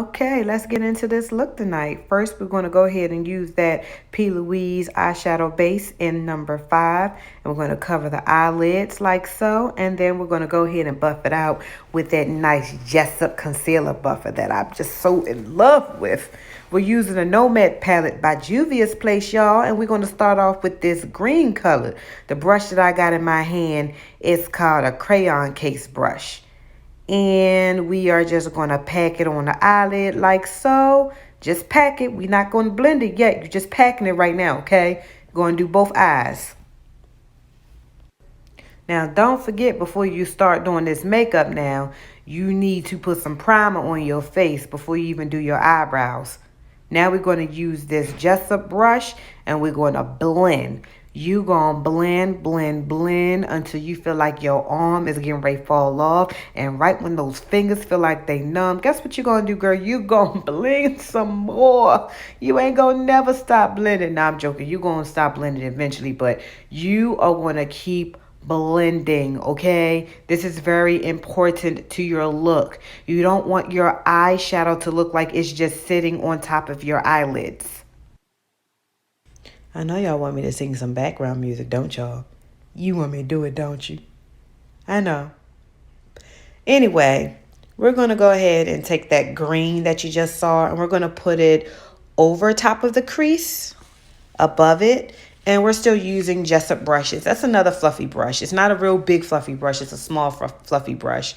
Okay, let's get into this look tonight. First, we're going to go ahead and use that P. Louise eyeshadow base in number 5. And we're going to cover the eyelids like so. And then we're going to go ahead and buff it out with that nice JESSUP concealer buffer that I'm just so in love with. We're using a Nomad palette by Juvia's Place, y'all. And we're going to start off with this green color. The brush that I got in my hand is called a Crayon case brush. And we are just going to pack it on the eyelid like so. Just pack it. We're not going to blend it yet. You're just packing it right now, okay? Going to do both eyes. Now, don't forget, before you start doing this makeup now, you need to put some primer on your face before you even do your eyebrows. Now we're going to use this JESSUP brush and we're going to blend. You gonna blend, blend, blend until you feel like your arm is getting ready to fall off. And right when those fingers feel like they numb, guess what you gonna do, girl? You gonna blend some more. You ain't gonna never stop blending. Nah, I'm joking. You gonna stop blending eventually, but you are gonna keep blending, okay? This is very important to your look. You don't want your eyeshadow to look like it's just sitting on top of your eyelids. I know y'all want me to sing some background music, don't y'all? You want me to do it, don't you? I know. Anyway, we're going to go ahead and take that green that you just saw and we're going to put it over top of the crease, above it. And we're still using JESSUP brushes. That's another fluffy brush. It's not a real big fluffy brush. It's a small fluffy brush.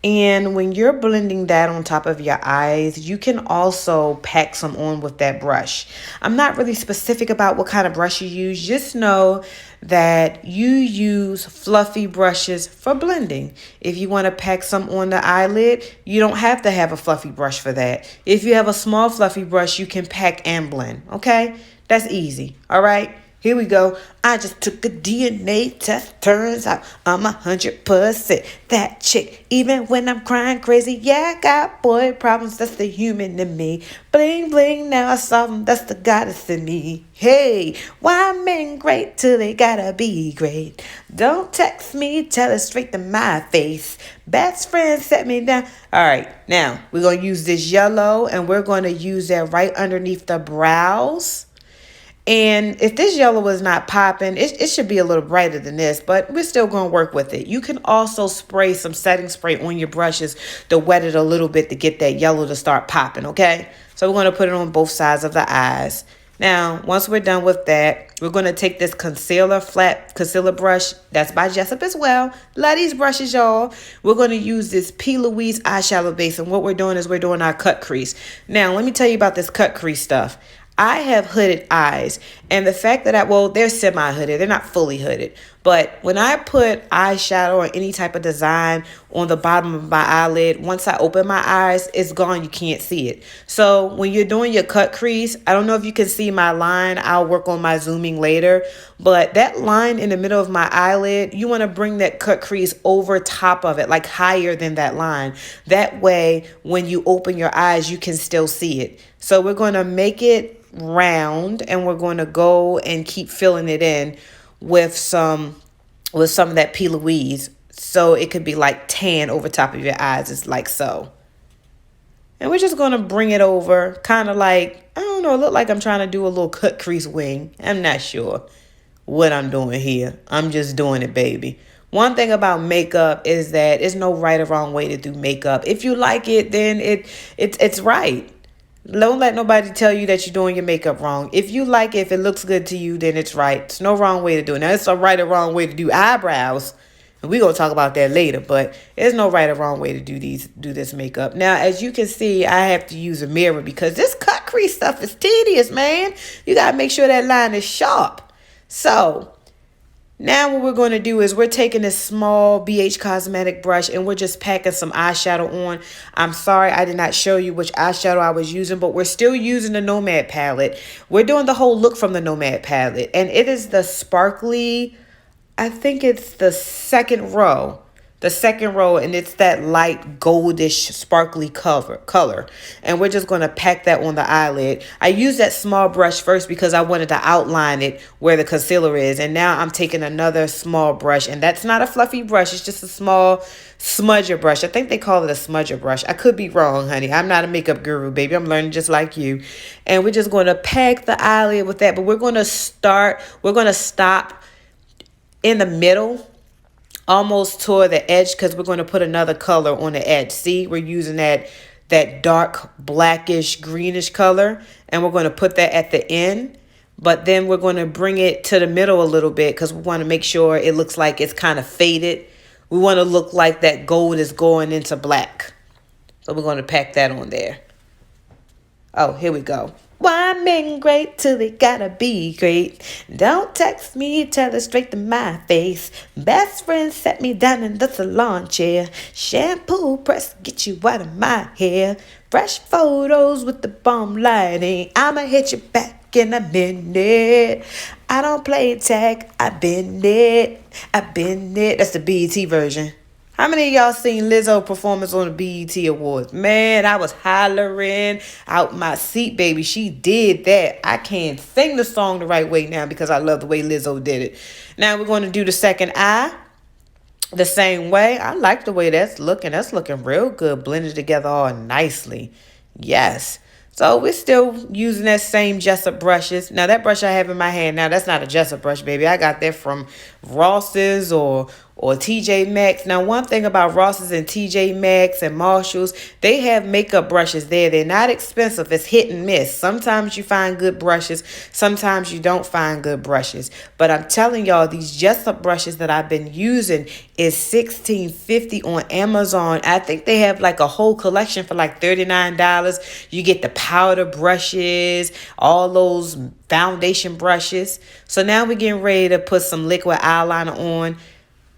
And when you're blending that on top of your eyes, you can also pack some on with that brush. I'm not really specific about what kind of brush you use. Just know that you use fluffy brushes for blending. If you want to pack some on the eyelid, you don't have to have a fluffy brush for that. If you have a small fluffy brush, you can pack and blend. Okay? That's easy. All right? Here we go. I just took a DNA test. Turns out I'm 100% that chick. Even when I'm crying crazy, yeah, I got boy problems. That's the human in me. Bling, bling, now I saw them. That's the goddess in me. Hey, why men great till they gotta be great? Don't text me, tell it straight to my face. Best friend set me down. All right, now we're going to use this yellow and we're going to use that right underneath the brows. And if this yellow was not popping, it should be a little brighter than this, but we're still going to work with it. You can also spray some setting spray on your brushes to wet it a little bit to get that yellow to start popping, okay? So we're going to put it on both sides of the eyes. Now, once we're done with that, we're going to take this flat concealer brush. That's by JESSUP as well. Love these brushes, y'all. We're going to use this P. Louise eyeshadow base, and what we're doing is we're doing our cut crease. Now, let me tell you about this cut crease stuff. I have hooded eyes, and the fact that they're semi-hooded. They're not fully hooded. But when I put eyeshadow or any type of design on the bottom of my eyelid, once I open my eyes, it's gone. You can't see it. So when you're doing your cut crease, I don't know if you can see my line. I'll work on my zooming later. But that line in the middle of my eyelid, you want to bring that cut crease over top of it, like higher than that line. That way, when you open your eyes, you can still see it. So we're going to make it round and we're going to go and keep filling it in with some of that P. Louise, so it could be like tan over top of your eyes. It's like so. And we're just going to bring it over, kind of like, I don't know, look like I'm trying to do a little cut crease wing. I'm not sure what I'm doing here. I'm just doing it, baby. One thing about makeup is that there's no right or wrong way to do makeup. If you like it, then it's right. Don't let nobody tell you that you're doing your makeup wrong. If you like it, if it looks good to you, then it's right. There's no wrong way to do it. Now, it's a right or wrong way to do eyebrows. And we're going to talk about that later. But there's no right or wrong way to do this makeup. Now, as you can see, I have to use a mirror because this cut crease stuff is tedious, man. You got to make sure that line is sharp. So now what we're going to do is we're taking this small BH Cosmetic brush and we're just packing some eyeshadow on. I'm sorry I did not show you which eyeshadow I was using, but we're still using the Nomad palette. We're doing the whole look from the Nomad palette. And it is the sparkly, I think it's the second row. the second row, and it's that light goldish sparkly color, and we're just going to pack that on the eyelid. I used that small brush first because I wanted to outline it where the concealer is, and now I'm taking another small brush, and that's not a fluffy brush, it's just a small smudger brush. I think they call it a smudger brush. I could be wrong, honey. I'm not a makeup guru, baby. I'm learning just like you. And we're just going to pack the eyelid with that, but we're going to stop in the middle, almost toward the edge, because we're going to put another color on the edge. See, we're using that dark blackish greenish color, and we're going to put that at the end. But then we're going to bring it to the middle a little bit because we want to make sure it looks like it's kind of faded. We want to look like that gold is going into black. So we're going to pack that on there. Oh, here we go. Why men great till they gotta be great? Don't text me, tell it straight to my face. Best friend set me down in the salon chair. Shampoo press, get you out of my hair. Fresh photos with the bomb lighting. I'ma hit you back in a minute. I don't play tag, I been it. That's the BET version. How many of y'all seen Lizzo performance on the BET Awards? Man, I was hollering out my seat, baby. She did that. I can't sing the song the right way now because I love the way Lizzo did it. Now we're going to do the second eye the same way. I like the way that's looking. That's looking real good, blended together all nicely. Yes. So we're still using that same JESSUP brushes. Now that brush I have in my hand now, that's not a JESSUP brush, baby. I got that from Ross's or TJ Maxx. Now one thing about Ross's and TJ Maxx and Marshall's, they have makeup brushes there. They're not expensive. It's hit and miss. Sometimes you find good brushes. Sometimes you don't find good brushes. But I'm telling y'all, these JESSUP brushes that I've been using is $16.50 on Amazon. I think they have like a whole collection for like $39. You get the powder brushes, all those foundation brushes. So now we're getting ready to put some liquid eyeliner on.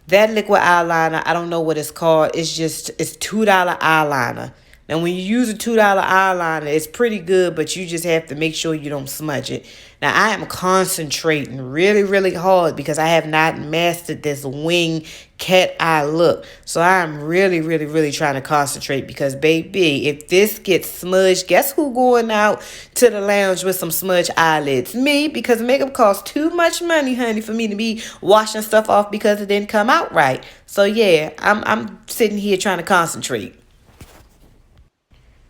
That liquid eyeliner, I don't know what it's called. It's $2 eyeliner. Now, when you use a $2 eyeliner, it's pretty good, but you just have to make sure you don't smudge it. Now, I am concentrating really, really hard because I have not mastered this wing cat eye look. So I'm really, really, really trying to concentrate because, baby, if this gets smudged, guess who going out to the lounge with some smudged eyelids? Me, because makeup costs too much money, honey, for me to be washing stuff off because it didn't come out right. So, yeah, I'm sitting here trying to concentrate.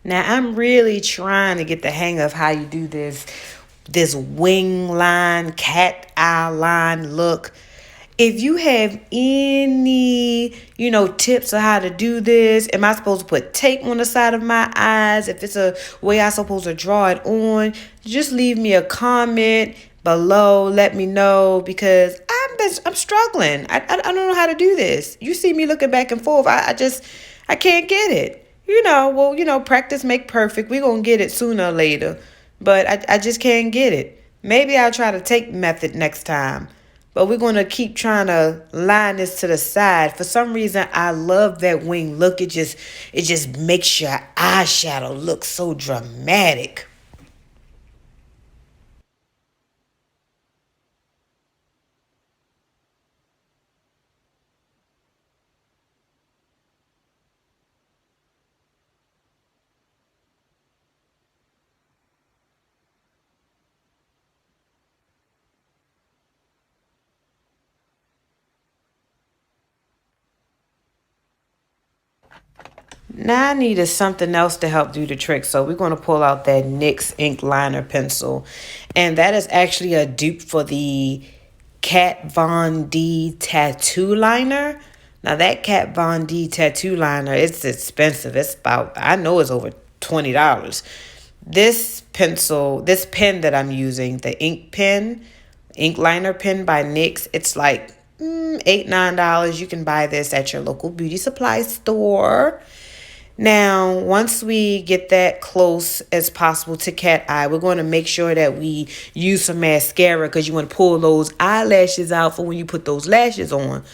Now, I'm really trying to get the hang of how you do this wing line, cat eye line look. If you have any, tips on how to do this, am I supposed to put tape on the side of my eyes? If it's a way I'm supposed to draw it on, just leave me a comment below. Let me know because I'm struggling. I don't know how to do this. You see me looking back and forth. I can't get it. Practice make perfect. We're going to get it sooner or later. But I just can't get it. Maybe I'll try the tape method next time. But we're going to keep trying to line this to the side. For some reason, I love that wing look. It just makes your eyeshadow look so dramatic. Now I needed something else to help do the trick. So we're going to pull out that NYX ink liner pencil. And that is actually a dupe for the Kat Von D tattoo liner. Now that Kat Von D tattoo liner, it's expensive. I know it's over $20. This pen that I'm using, the ink liner pen by NYX, it's like $8-9. You can buy this at your local beauty supply store. Now, once we get that close as possible to cat eye, we're going to make sure that we use some mascara because you want to pull those eyelashes out for when you put those lashes on.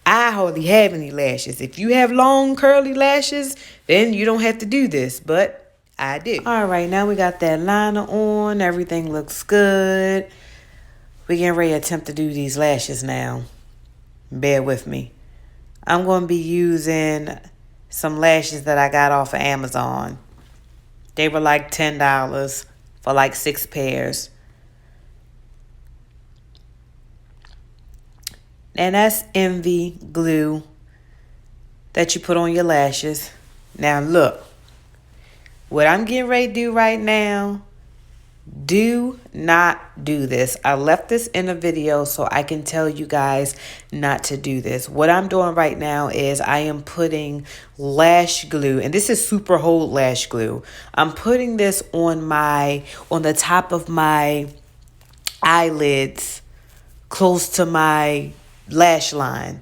I hardly have any lashes. If you have long curly lashes, then you don't have to do this, but I do. All right, now we got that liner on. Everything looks good. We're getting ready to attempt to do these lashes now. Bear with me. I'm going to be using some lashes that I got off of Amazon. They were like $10 for like 6 pairs. And that's Envy glue that you put on your lashes. Now look, what I'm getting ready to do right now, do not do this. I left this in a video so I can tell you guys not to do this. What I'm doing right now is I am putting lash glue, and this is super hold lash glue. I'm putting this on the top of my eyelids, close to my lash line,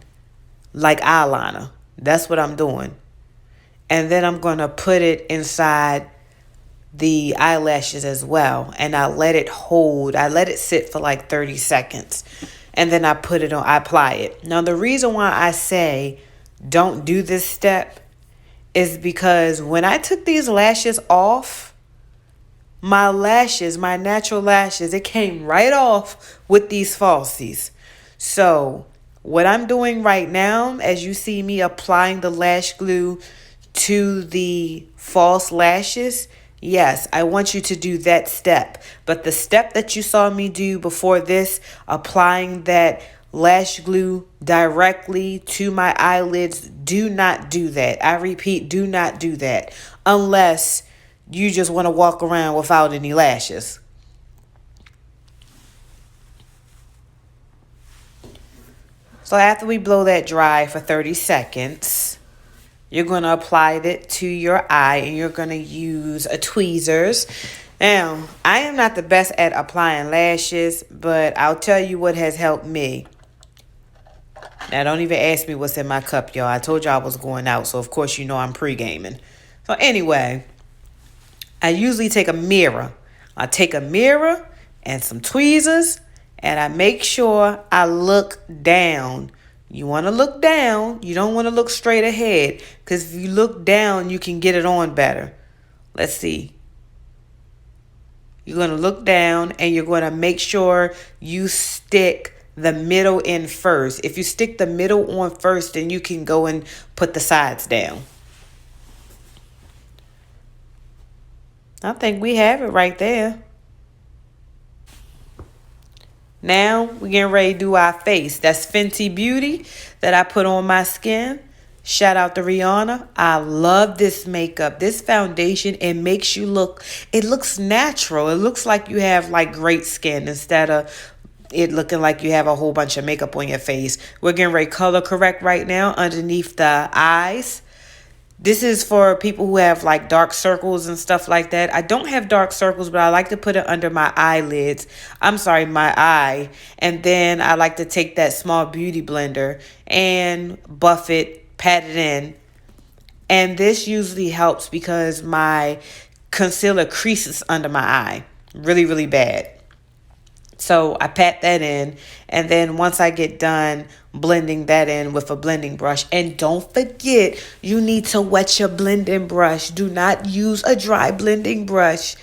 like eyeliner. That's what I'm doing. And then I'm going to put it inside the eyelashes as well. And I let it hold. I let it sit for like 30 seconds. And then I put it on, I apply it. Now, the reason why I say don't do this step is because when I took these lashes off, my lashes, my natural lashes, it came right off with these falsies. So what I'm doing right now, as you see me applying the lash glue to the false lashes, yes, I want you to do that step. But the step that you saw me do before this, applying that lash glue directly to my eyelids, do not do that. I repeat, do not do that unless you just want to walk around without any lashes. So after we blow that dry for 30 seconds, you're going to apply it to your eye, and you're going to use a tweezers. Now, I am not the best at applying lashes, but I'll tell you what has helped me. Now, don't even ask me what's in my cup, y'all. I told y'all I was going out, so of course you know I'm pre-gaming. So anyway, I usually take a mirror. I take a mirror and some tweezers, and I make sure I look down. You want to look down. You don't want to look straight ahead, because if you look down, you can get it on better. Let's see. You're going to look down, and you're going to make sure you stick the middle in first. If you stick the middle on first, then you can go and put the sides down. I think we have it right there. Now we're getting ready to do our face. That's Fenty Beauty that I put on my skin. Shout out to Rihanna. I love this makeup. This foundation, it makes you look, it looks natural. It looks like you have like great skin instead of it looking like you have a whole bunch of makeup on your face. We're getting ready to color correct right now underneath the eyes. This is for people who have like dark circles and stuff like that. I don't have dark circles, but I like to put it under my eyelids. I'm sorry, my eye. And then I like to take that small beauty blender and buff it, pat it in. And this usually helps because my concealer creases under my eye really, really bad. So I pat that in, and then once I get done blending that in with a blending brush, and don't forget, you need to wet your blending brush. Do not use a dry blending brush.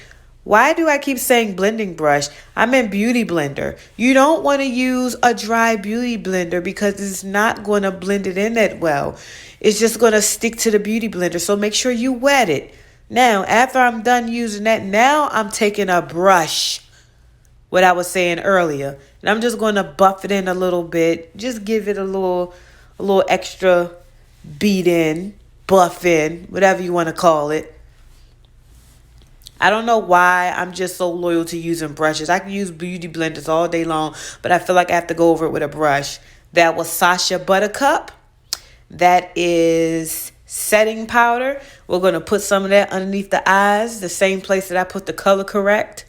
Why do I keep saying blending brush? I meant beauty blender. You don't want to use a dry beauty blender because it's not going to blend it in that well. It's just going to stick to the beauty blender. So make sure you wet it. Now, after I'm done using that, now I'm taking a brush, what I was saying earlier, and I'm just going to buff it in a little bit. Just give it a little extra beat in, buff in, whatever you want to call it. I don't know why I'm just so loyal to using brushes. I can use beauty blenders all day long, but I feel like I have to go over it with a brush. That was Sacha Buttercup. That is setting powder. We're going to put some of that underneath the eyes, the same place that I put the color correct.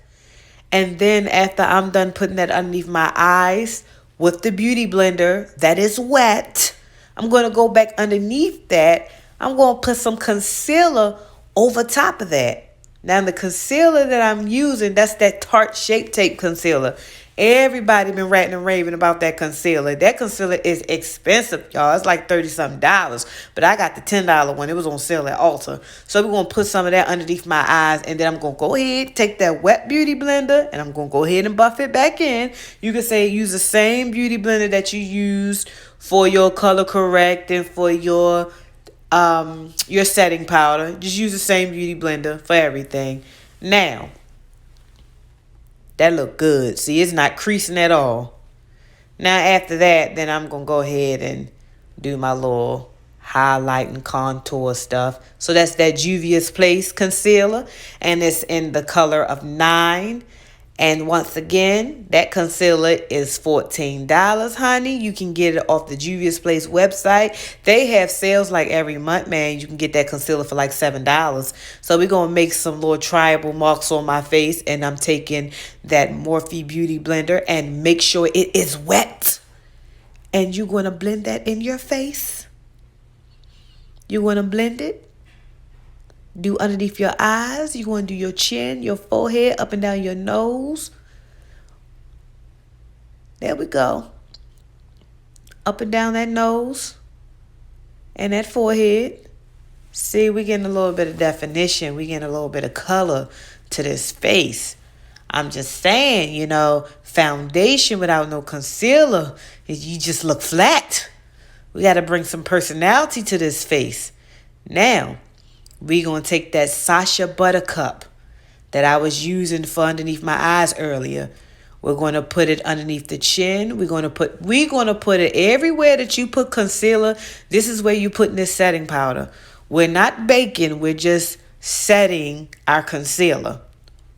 And then after I'm done putting that underneath my eyes with the beauty blender that is wet, I'm going to go back underneath that. I'm going to put some concealer over top of that. Now the concealer that I'm using, that's that Tarte Shape Tape concealer. Everybody been ranting and raving about that concealer. That concealer is expensive, y'all. It's like $30-something. But I got the $10 one. It was on sale at Ulta. So we're going to put some of that underneath my eyes. And then I'm going to go ahead, take that wet beauty blender. And I'm going to go ahead and buff it back in. You can say use the same beauty blender that you used for your color correct and for your setting powder. Just use the same beauty blender for everything. Now, that look good. See, it's not creasing at all. Now, after that, then I'm going to go ahead and do my little highlight and contour stuff. So that's that Juvia's Place concealer. And it's in the color of 9. And once again, that concealer is $14, honey. You can get it off the Juvia's Place website. They have sales like every month, man. You can get that concealer for like $7. So we're going to make some little triangle marks on my face. And I'm taking that Morphe Beauty Blender and make sure it is wet. And you're going to blend that in your face. You're going to blend it. Do underneath your eyes. You're going to do your chin, your forehead, up and down your nose. There we go. Up and down that nose and that forehead. See, we're getting a little bit of definition. We're getting a little bit of color to this face. I'm just saying, you know, foundation without no concealer, you just look flat. We got to bring some personality to this face. Now, we're going to take that Sacha Buttercup that I was using for underneath my eyes earlier. We're going to put it underneath the chin. We're going to put it everywhere that you put concealer. This is where you put this setting powder. We're not baking. We're just setting our concealer.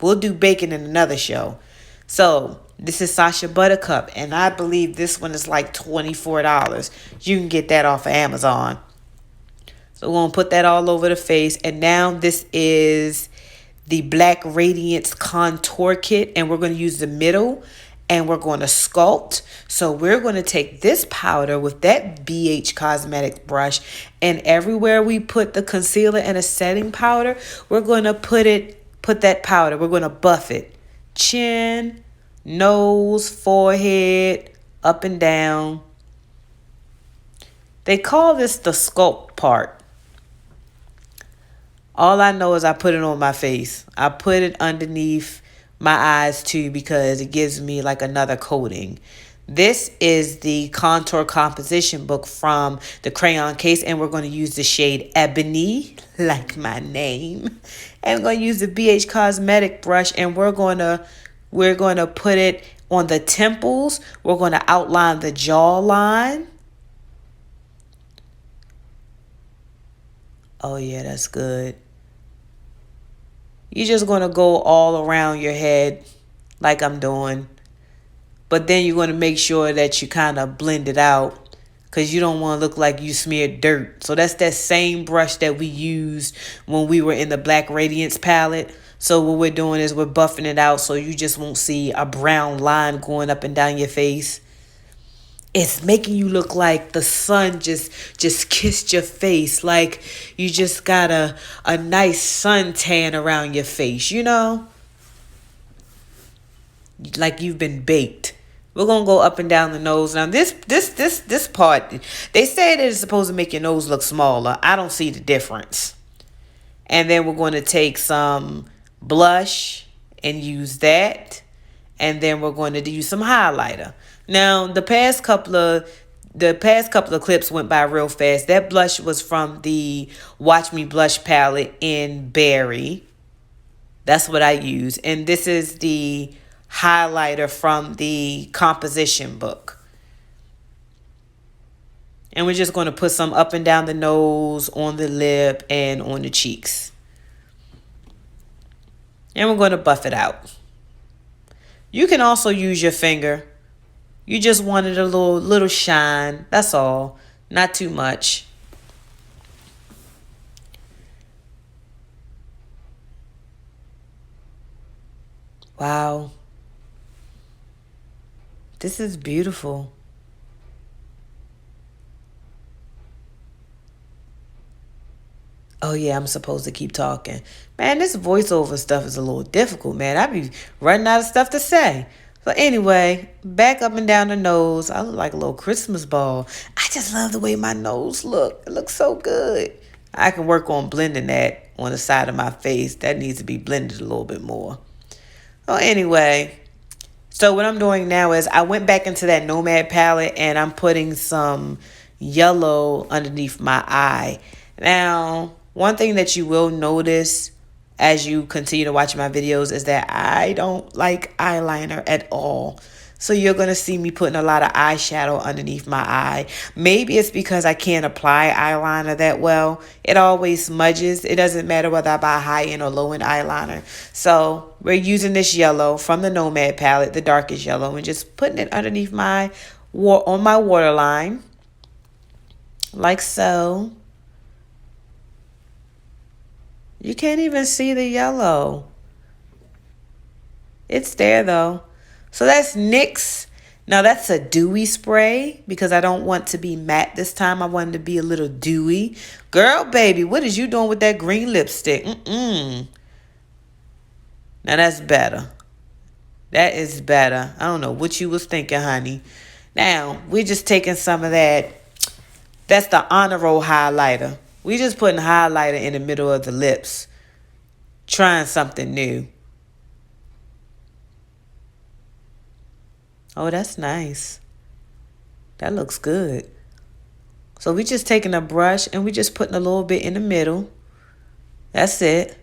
We'll do baking in another show. So this is Sacha Buttercup. And I believe this one is like $24. You can get that off of Amazon. So we're going to put that all over the face. And now this is the Black Radiance Contour Kit. And we're going to use the middle. And we're going to sculpt. So we're going to take this powder with that BH Cosmetics brush. And everywhere we put the concealer and a setting powder, we're going to put that powder. We're going to buff it. Chin, nose, forehead, up and down. They call this the sculpt part. All I know is I put it on my face. I put it underneath my eyes too because it gives me like another coating. This is the contour composition book from the Crayon case, and we're going to use the shade Ebony, like my name. And we're going to use the BH Cosmetic brush, and we're going to put it on the temples. We're going to outline the jawline. Oh yeah, that's good. You're just going to go all around your head like I'm doing. But then you're going to make sure that you kind of blend it out because you don't want to look like you smeared dirt. So that's that same brush that we used when we were in the Black Radiance palette. So what we're doing is we're buffing it out so you just won't see a brown line going up and down your face. It's making you look like the sun just kissed your face. Like you just got a nice suntan around your face, you know? Like you've been baked. We're going to go up and down the nose. Now this part, they say that it's supposed to make your nose look smaller. I don't see the difference. And then we're going to take some blush and use that. And then we're going to use some highlighter. Now, the past couple of clips went by real fast. That blush was from the Watch Me Blush palette in Berry. That's what I use. And this is the highlighter from the composition book. And we're just going to put some up and down the nose, on the lip, and on the cheeks. And we're going to buff it out. You can also use your finger. You just wanted a little shine. That's all. Not too much. Wow. This is beautiful. Oh, yeah, I'm supposed to keep talking. Man, this voiceover stuff is a little difficult, man. I be running out of stuff to say. So anyway, back up and down the nose. I look like a little Christmas ball. I just love the way my nose look. It looks so good. I can work on blending that on the side of my face. That needs to be blended a little bit more. So anyway, so what I'm doing now is I went back into that Nomad palette and I'm putting some yellow underneath my eye. Now, one thing that you will notice as you continue to watch my videos is that I don't like eyeliner at all. So you're going to see me putting a lot of eyeshadow underneath my eye. Maybe it's because I can't apply eyeliner that well. It always smudges. It doesn't matter whether I buy high-end or low-end eyeliner. So we're using this yellow from the Nomad palette, the darkest yellow, and just putting it underneath my on my waterline, like so. You can't even see the yellow. It's there though. So that's NYX. Now that's a dewy spray because I don't want to be matte this time. I wanted to be a little dewy. Girl, baby, what is you doing with that green lipstick? Now that's better. That is better. I don't know what you was thinking, honey. Now, we're just taking some of that. That's the Honor Roll highlighter. We just putting highlighter in the middle of the lips. Trying something new. Oh, that's nice. That looks good. So we just taking a brush and we just putting a little bit in the middle. That's it.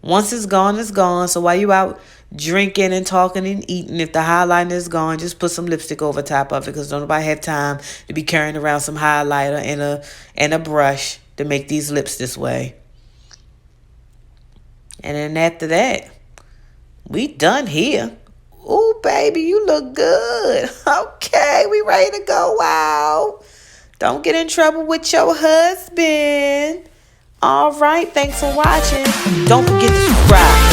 Once it's gone, it's gone. So while you out drinking and talking and eating, if the highlighter is gone, just put some lipstick over top of it because don't nobody have time to be carrying around some highlighter and a brush to make these lips this way. And then after that, we done here. Ooh, baby, you look good. Okay, we ready to go out. Don't get in trouble with your husband. All right, thanks for watching. Don't forget to subscribe.